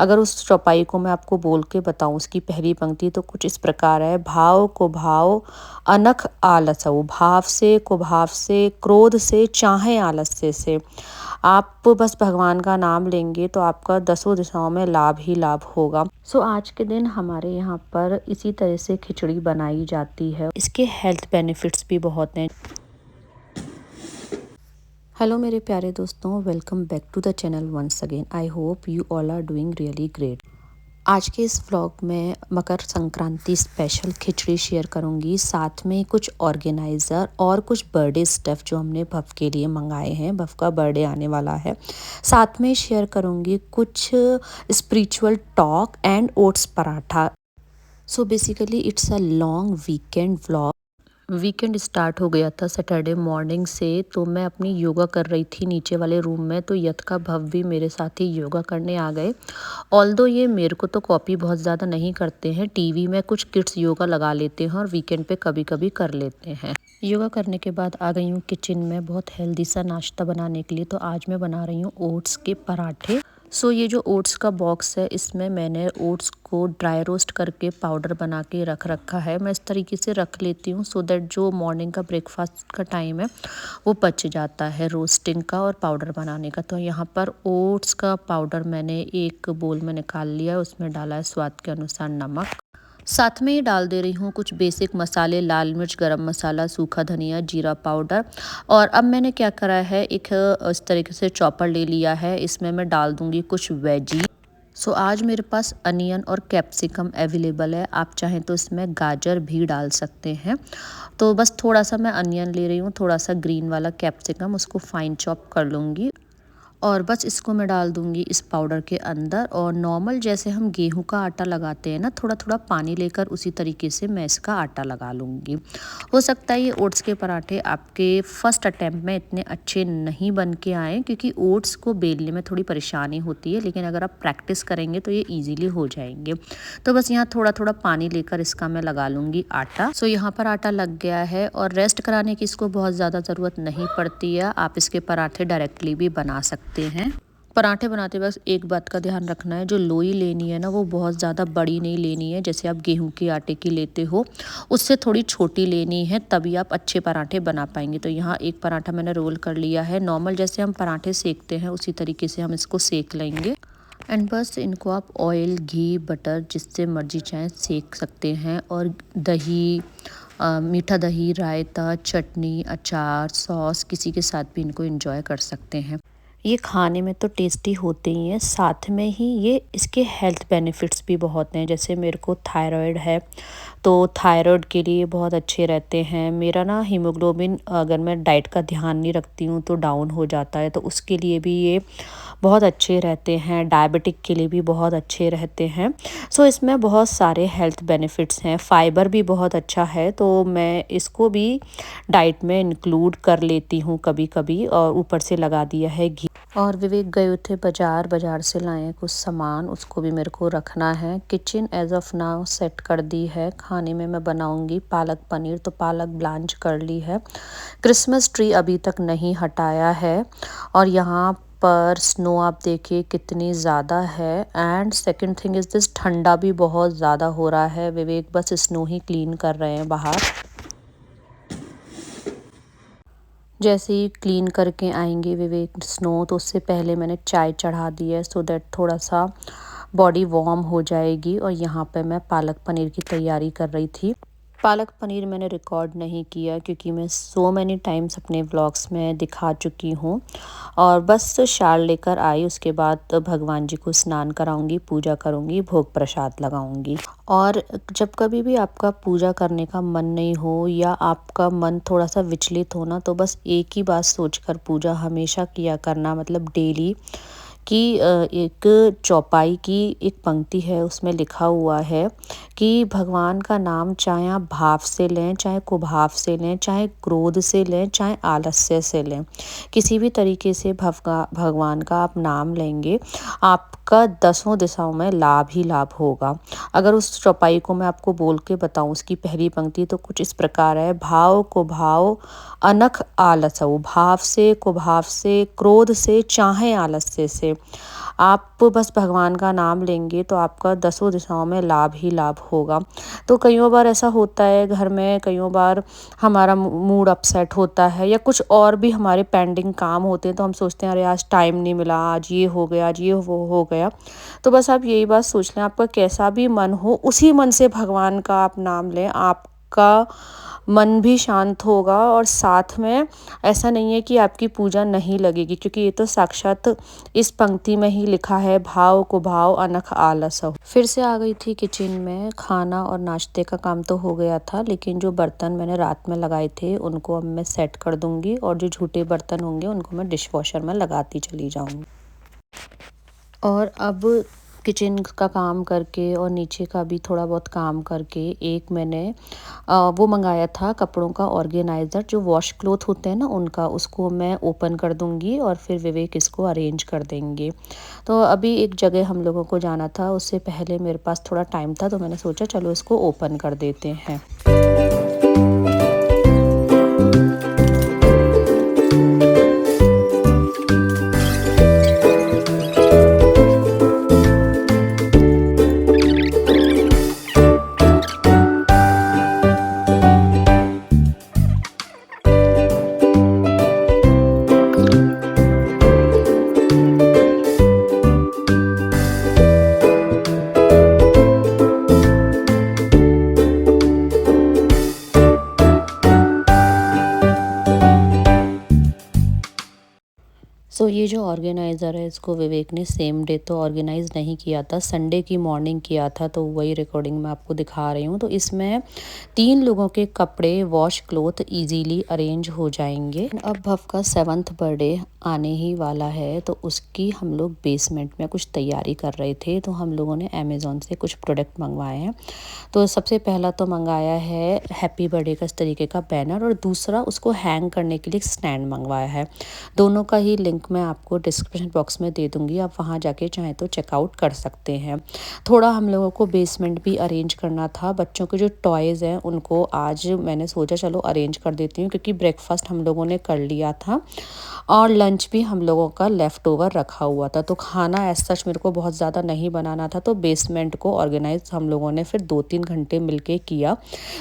अगर उस चौपाई को मैं आपको बोल के बताऊँ, उसकी पहली पंक्ति तो कुछ इस प्रकार है। भाव को भाव अनख आलसऊ, भाव से कुभाव से, क्रोध से, चाहे आलस्य से। आप बस भगवान का नाम लेंगे तो आपका दसों दिशाओं में लाभ ही लाभ होगा। आज के दिन हमारे यहाँ पर इसी तरह से खिचड़ी बनाई जाती है। इसके हेल्थ बेनिफिट्स भी बहुत हैं। हेलो मेरे प्यारे दोस्तों, welcome back to the channel once again. I hope you all are doing really great. आज के इस व्लॉग में मकर संक्रांति स्पेशल खिचड़ी शेयर करूंगी, साथ में कुछ ऑर्गेनाइज़र और कुछ बर्थडे स्टफ़ जो हमने भव के लिए मंगाए हैं। भव का बर्थडे आने वाला है। साथ में शेयर करूंगी कुछ spiritual talk and oats paratha. Basically it's a long weekend vlog. Weekend start हो गया था सैटरडे मॉर्निंग से, तो मैं अपनी योगा कर रही थी नीचे वाले रूम में। तो यथ का भव भी मेरे साथ ही योगा करने आ गए। ऑल्दो ये मेरे को तो कॉपी बहुत ज़्यादा नहीं करते हैं, टीवी में कुछ किड्स योगा लगा लेते हैं और वीकेंड पे कभी कभी कर लेते हैं। योगा करने के बाद आ गई हूँ किचन में बहुत हेल्दी सा नाश्ता बनाने के लिए। तो आज मैं बना रही हूँ ओट्स के पराठे। ये जो ओट्स का बॉक्स है, इसमें मैंने ओट्स को ड्राई रोस्ट करके पाउडर बना के रख रखा है। मैं इस तरीके से रख लेती हूँ सो दैट जो मॉर्निंग का ब्रेकफास्ट का टाइम है वो बच जाता है रोस्टिंग का और पाउडर बनाने का। तो यहाँ पर ओट्स का पाउडर मैंने एक बोल में निकाल लिया, उसमें डाला है स्वाद के अनुसार नमक। साथ में ही डाल दे रही हूँ कुछ बेसिक मसाले, लाल मिर्च, गरम मसाला, सूखा धनिया, जीरा पाउडर। और अब मैंने क्या करा है, एक इस तरीके से चॉपर ले लिया है, इसमें मैं डाल दूँगी कुछ वेजी। आज मेरे पास अनियन और कैप्सिकम अवेलेबल है। आप चाहें तो इसमें गाजर भी डाल सकते हैं। तो बस थोड़ा सा मैं अनियन ले रही हूँ, थोड़ा सा ग्रीन वाला कैप्सिकम, उसको फाइन चॉप कर लूँगी। और बस इसको मैं डाल दूंगी इस पाउडर के अंदर। और नॉर्मल जैसे हम गेहूं का आटा लगाते हैं ना, थोड़ा थोड़ा पानी लेकर उसी तरीके से मैं इसका आटा लगा लूँगी। हो सकता है ये ओट्स के पराठे आपके फर्स्ट अटैम्प्ट में इतने अच्छे नहीं बन के आए, क्योंकि ओट्स को बेलने में थोड़ी परेशानी होती है, लेकिन अगर आप प्रैक्टिस करेंगे तो ये ईजिली हो जाएंगे। तो बस यहाँ थोड़ा थोड़ा पानी लेकर इसका मैं लगा लूँगी आटा। यहाँ पर आटा लग गया है और रेस्ट कराने की इसको बहुत ज़्यादा ज़रूरत नहीं पड़ती है। आप इसके पराठे डायरेक्टली भी बना सकते हैं। पराठे बनाते वक्त एक बात का ध्यान रखना है, जो लोई लेनी है ना, वो बहुत ज़्यादा बड़ी नहीं लेनी है। जैसे आप गेहूं के आटे की लेते हो उससे थोड़ी छोटी लेनी है, तभी आप अच्छे पराठे बना पाएंगे। तो यहाँ एक पराठा मैंने रोल कर लिया है। नॉर्मल जैसे हम पराठे सेकते हैं उसी तरीके से हम इसको सेक लेंगे। एंड बस इनको आप ऑयल, घी, बटर जिससे मर्जी चाहें सेक सकते हैं। और दही, मीठा दही, रायता, चटनी, अचार, सॉस किसी के साथ भी इनको एंजॉय कर सकते हैं। ये खाने में तो टेस्टी होते ही हैं, साथ में ही ये इसके हेल्थ बेनिफिट्स भी बहुत हैं। जैसे मेरे को थायराइड है, तो थायराइड के लिए बहुत अच्छे रहते हैं। मेरा ना हीमोग्लोबिन अगर मैं डाइट का ध्यान नहीं रखती हूँ तो डाउन हो जाता है, तो उसके लिए भी ये बहुत अच्छे रहते हैं। डायबिटिक के लिए भी बहुत अच्छे रहते हैं। इसमें बहुत सारे हेल्थ बेनिफिट्स हैं। फाइबर भी बहुत अच्छा है, तो मैं इसको भी डाइट में इंक्लूड कर लेती हूँ कभी कभी। और ऊपर से लगा दिया है घी। और विवेक गए थे बाजार से लाए हैं कुछ सामान, उसको भी मेरे को रखना है। Kitchen as of now set कर दी है। खाने में मैं बनाऊंगी पालक पनीर, तो पालक ब्लांच कर ली है। क्रिसमस ट्री अभी तक नहीं हटाया है। और यहाँ पर स्नो आप देखिए कितनी ज़्यादा है। And second thing is this, ठंडा भी बहुत ज़्यादा हो रहा है। विवेक बस स्नो ही क्लीन कर रहे हैं बाहर। जैसे ही क्लीन करके आएंगे विवेक स्नो, तो उससे पहले मैंने चाय चढ़ा दी है सो दैट थोड़ा सा बॉडी वार्म हो जाएगी। और यहाँ पे मैं पालक पनीर की तैयारी कर रही थी। पालक पनीर मैंने रिकॉर्ड नहीं किया क्योंकि मैं सो मैनी टाइम्स अपने व्लॉग्स में दिखा चुकी हूँ। और बस शाल लेकर आई, उसके बाद भगवान जी को स्नान कराऊंगी, पूजा करूंगी, भोग प्रसाद लगाऊंगी। और जब कभी भी आपका पूजा करने का मन नहीं हो या आपका मन थोड़ा सा विचलित हो ना, तो बस एक ही बात सोचकर पूजा हमेशा किया करना। मतलब डेली कि एक चौपाई की एक पंक्ति है, उसमें लिखा हुआ है कि भगवान का नाम चाहे आप भाव से लें, चाहे कुभाव से लें, चाहे क्रोध से लें, चाहे आलस्य से लें, किसी भी तरीके से भगवान का आप नाम लेंगे, आपका दसों दिशाओं में लाभ ही लाभ होगा। अगर उस चौपाई को मैं आपको बोल के बताऊं, उसकी पहली पंक्ति तो कुछ इस प्रकार है। भाव को भाव अनख आलसऊ, भाव से कुभाव से, क्रोध से, चाहे आलस्य से। आप बस भगवान का नाम लेंगे तो आपका दसों दिशाओं में लाभ ही लाभ होगा। तो कइयों बार ऐसा होता है घर में, कइयों बार हमारा मूड अपसेट होता है या कुछ और भी हमारे पेंडिंग काम होते हैं, तो हम सोचते हैं अरे आज टाइम नहीं मिला, आज ये हो गया, आज ये वो हो गया। तो बस आप यही बात सोच लें, आपका कैसा भी मन हो उसी मन से भगवान का आप नाम लें, आपका मन भी शांत होगा। और साथ में ऐसा नहीं है कि आपकी पूजा नहीं लगेगी, क्योंकि ये तो साक्षात इस पंक्ति में ही लिखा है, भाव को भाव अनख आलस हो। फिर से आ गई थी किचन में। खाना और नाश्ते का काम तो हो गया था, लेकिन जो बर्तन मैंने रात में लगाए थे उनको अब मैं सेट कर दूंगी, और जो झूठे बर्तन होंगे उनको मैं डिश वॉशर में लगाती चली जाऊंगी। और अब किचन का काम करके और नीचे का भी थोड़ा बहुत काम करके एक मैंने वो मंगाया था कपड़ों का ऑर्गेनाइज़र, जो वॉश क्लॉथ होते हैं ना उनका, उसको मैं ओपन कर दूंगी और फिर विवेक इसको अरेंज कर देंगे। तो अभी एक जगह हम लोगों को जाना था, उससे पहले मेरे पास थोड़ा टाइम था, तो मैंने सोचा चलो इसको ओपन कर देते हैं। सो ये जो ऑर्गेनाइज़र है इसको विवेक ने सेम डे तो ऑर्गेनाइज़ नहीं किया था, संडे की मॉर्निंग किया था, तो वही रिकॉर्डिंग मैं आपको दिखा रही हूँ। तो इसमें 3 लोगों के कपड़े वॉश क्लॉथ इजीली अरेंज हो जाएंगे। अब भव का 7th बर्थडे आने ही वाला है, तो उसकी हम लोग बेसमेंट में कुछ तैयारी कर रहे थे, तो हम लोगों ने अमेज़ॉन से कुछ प्रोडक्ट मंगवाए हैं। तो सबसे पहला तो मंगाया है हैप्पी बर्थडे का इस तरीके का बैनर, और दूसरा उसको हैंग करने के लिए एक स्टैंड मंगवाया है। दोनों का ही लिंक मैं आपको डिस्क्रिप्शन बॉक्स में दे दूंगी, आप वहां जाके चाहें तो चेकआउट कर सकते हैं। थोड़ा हम लोगों को बेसमेंट भी अरेंज करना था, बच्चों के जो टॉयज़ हैं उनको आज मैंने सोचा चलो अरेंज कर देती हूँ, क्योंकि ब्रेकफास्ट हम लोगों ने कर लिया था और लंच भी हम लोगों का लेफ़्ट ओवर रखा हुआ था। तो खाना एज सच मेरे को बहुत ज़्यादा नहीं बनाना था, तो बेसमेंट को ऑर्गेनाइज हम लोगों ने फिर 2-3 घंटे मिलके किया,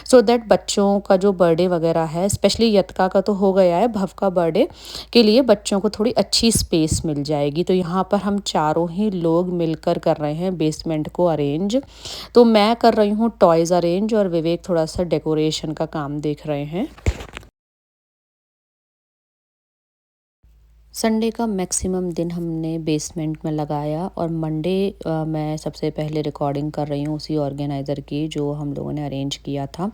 सो दैट बच्चों का जो बर्थडे वगैरह है, स्पेशली यतका का तो हो गया है, भव का बर्थडे के लिए बच्चों को थोड़ी अच्छी स्पेस मिल जाएगी। तो यहाँ पर हम चारों ही लोग मिलकर कर रहे हैं बेसमेंट को अरेंज। तो मैं कर रही हूँ टॉयज़ अरेंज और विवेक थोड़ा सा डेकोरेशन का काम देख रहे हैं। संडे का मैक्सिमम दिन हमने बेसमेंट में लगाया, और मंडे मैं सबसे पहले रिकॉर्डिंग कर रही हूँ उसी ऑर्गेनाइज़र की जो हम लोगों ने अरेंज किया था।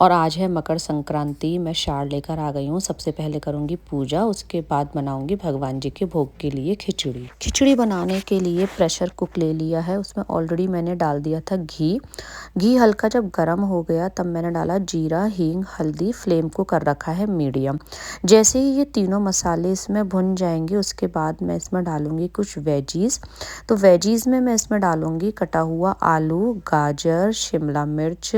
और आज है मकर संक्रांति, मैं शार लेकर आ गई हूँ। सबसे पहले करूँगी पूजा, उसके बाद बनाऊँगी भगवान जी के भोग के लिए खिचड़ी। खिचड़ी बनाने के लिए प्रेशर कुक ले लिया है, उसमें ऑलरेडी मैंने डाल दिया था घी। घी हल्का जब गर्म हो गया तब मैंने डाला जीरा, हींग, हल्दी, फ्लेम को कर रखा है मीडियम। जैसे ही ये तीनों मसाले इसमें भुन जाएंगे उसके बाद मैं इसमें डालूंगी कुछ वेजीज़। तो वेजीज़ में मैं इसमें डालूंगी कटा हुआ आलू, गाजर, शिमला मिर्च,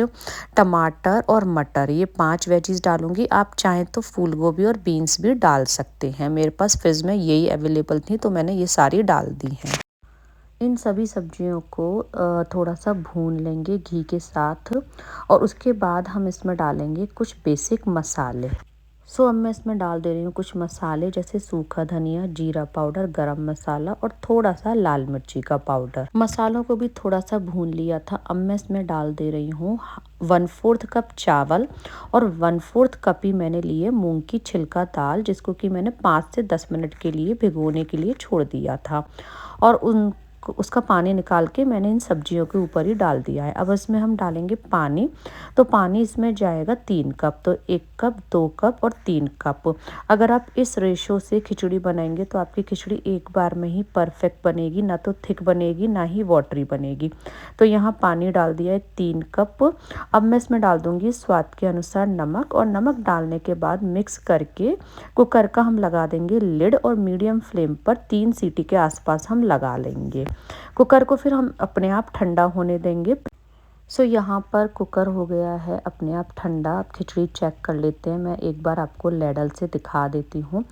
टमाटर और मटर, ये 5 वेजीज़ डालूंगी। आप चाहें तो फूल गोभी और बीन्स भी डाल सकते हैं, मेरे पास फ्रिज में यही अवेलेबल थी तो मैंने ये सारी डाल दी हैं। इन सभी सब्जियों को थोड़ा सा भून लेंगे घी के साथ, और उसके बाद हम इसमें डालेंगे कुछ बेसिक मसाले। सो अब मैं इसमें डाल दे रही हूँ कुछ मसाले, जैसे सूखा धनिया, जीरा पाउडर, गरम मसाला और थोड़ा सा लाल मिर्ची का पाउडर। मसालों को भी थोड़ा सा भून लिया था। अब मैं इसमें डाल दे रही हूँ 1/4 कप चावल, और 1/4 कप ही मैंने लिए मूंग की छिलका दाल, जिसको कि मैंने 5 से 10 मिनट के लिए भिगोने के लिए छोड़ दिया था, और उसका पानी निकाल के मैंने इन सब्जियों के ऊपर ही डाल दिया है। अब इसमें हम डालेंगे पानी। तो पानी इसमें जाएगा 3 कप, तो 1 कप, 2 कप और 3 कप। अगर आप इस रेशो से खिचड़ी बनाएंगे तो आपकी खिचड़ी एक बार में ही परफेक्ट बनेगी, ना तो थिक बनेगी ना ही वाटरी बनेगी। तो यहाँ पानी डाल दिया है 3 कप। अब मैं इसमें डाल दूँगी स्वाद के अनुसार नमक, और नमक डालने के बाद मिक्स करके कुकर का हम लगा देंगे लिड, और मीडियम फ्लेम पर 3 सीटी के आसपास हम लगा लेंगे। कुकर को फिर हम अपने आप ठंडा होने देंगे। सो यहाँ पर कुकर हो गया है अपने आप ठंडा। अब खिचड़ी चेक कर लेते हैं। मैं एक बार आपको लैडल से दिखा देती हूँ।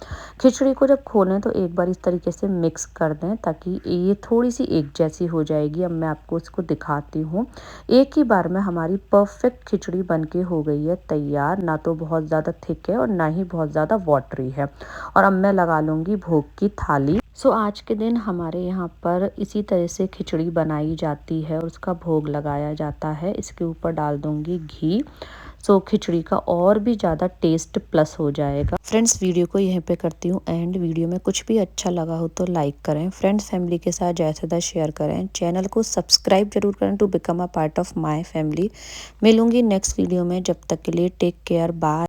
खिचड़ी को जब खोलें तो एक बार इस तरीके से मिक्स कर दें ताकि ये थोड़ी सी एक जैसी हो जाएगी। अब मैं आपको इसको दिखाती हूँ। एक ही बार में हमारी परफेक्ट खिचड़ी बनके हो गई है तैयार। ना तो बहुत ज़्यादा थिक है और ना ही बहुत ज़्यादा वाटरी है। और अब मैं लगा लूँगी भोग की थाली। सो आज के दिन हमारे यहाँ पर इसी तरह से खिचड़ी बनाई जाती है और उसका भोग लगाया जाता है। इसके ऊपर डाल दूँगी घी। सो खिचड़ी का और भी ज़्यादा टेस्ट प्लस हो जाएगा। फ्रेंड्स, वीडियो को यहीं पे करती हूँ एंड। वीडियो में कुछ भी अच्छा लगा हो तो लाइक करें, फ्रेंड्स फैमिली के साथ ज़्यादा से ज़्यादा शेयर करें, चैनल को सब्सक्राइब जरूर करें to become a part of my family. मिलूंगी नेक्स्ट वीडियो में। जब तक के लिए टेक केयर, बाय।